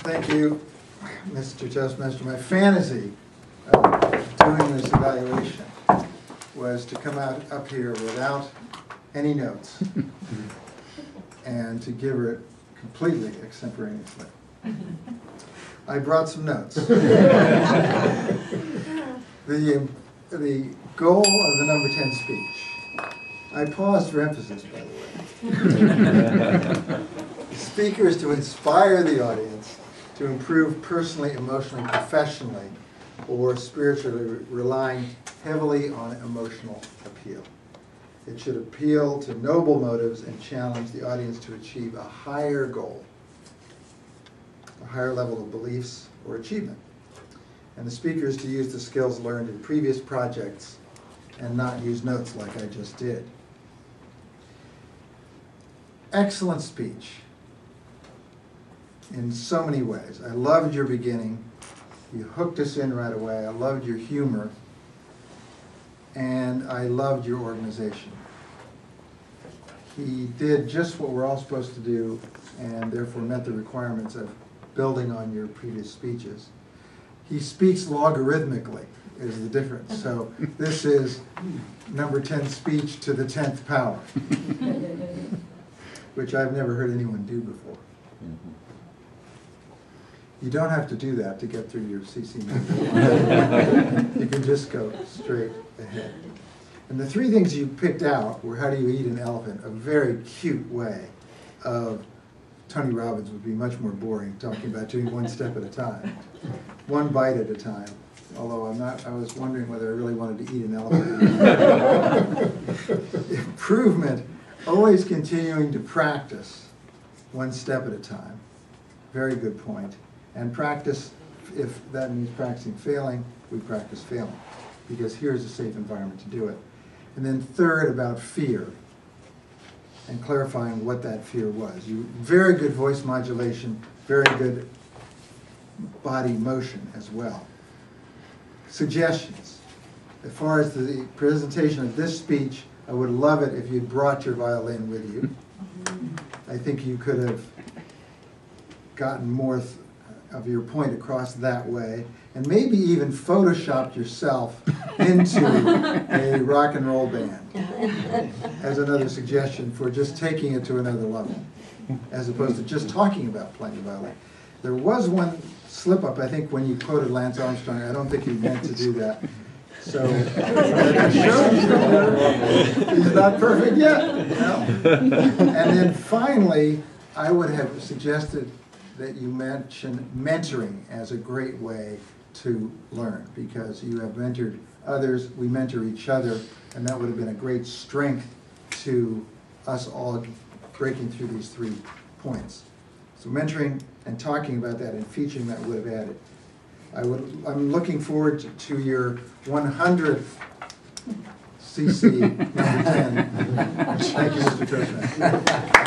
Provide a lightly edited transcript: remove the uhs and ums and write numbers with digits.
Thank you, Mr. Toastmaster. My fantasy of doing this evaluation was to come out up here without any notes and to give it completely extemporaneously. I brought some notes. The goal of the number 10 speech. I paused for emphasis, by the way. The speaker is to inspire the audience to improve personally, emotionally, professionally, or spiritually, relying heavily on emotional appeal. It should appeal to noble motives and challenge the audience to achieve a higher goal, a higher level of beliefs or achievement. And the speaker is to use the skills learned in previous projects and not use notes like I just did. Excellent speech in so many ways. I loved your beginning. You hooked us in right away. I loved your humor. And I loved your organization. He did just what we're all supposed to do and therefore met the requirements of building on your previous speeches. He speaks logarithmically is the difference. So this is number 10 speech to the 10th power, which I've never heard anyone do before. You don't have to do that to get through your CC number. You can just go straight ahead. And the three things you picked out were how do you eat an elephant, a very cute way of Tony Robbins would be much more boring talking about doing one step at a time, one bite at a time. Although I was wondering whether I really wanted to eat an elephant. Improvement, always continuing to practice one step at a time. Very good point. And practice, if that means practicing failing, we practice failing, because here's a safe environment to do it. And then third, about fear, and clarifying what that fear was. Very good voice modulation, very good body motion as well. Suggestions. As far as the presentation of this speech, I would love it if you'd brought your violin with you. I think you could have gotten more of your point across that way, and maybe even photoshopped yourself into a rock and roll band as another suggestion for just taking it to another level, as opposed to just talking about playing the violin. There was one slip up, I think, when you quoted Lance Armstrong. I don't think you meant to do that. So that shows you he's not perfect yet. You know? And then finally, I would have suggested that you mention mentoring as a great way to learn, because you have mentored others, we mentor each other, and that would have been a great strength to us all breaking through these 3 points. So mentoring and talking about that and featuring that would have added. I'm looking forward to your 100th CC number 10. Thank you, Mr. Toastmaster.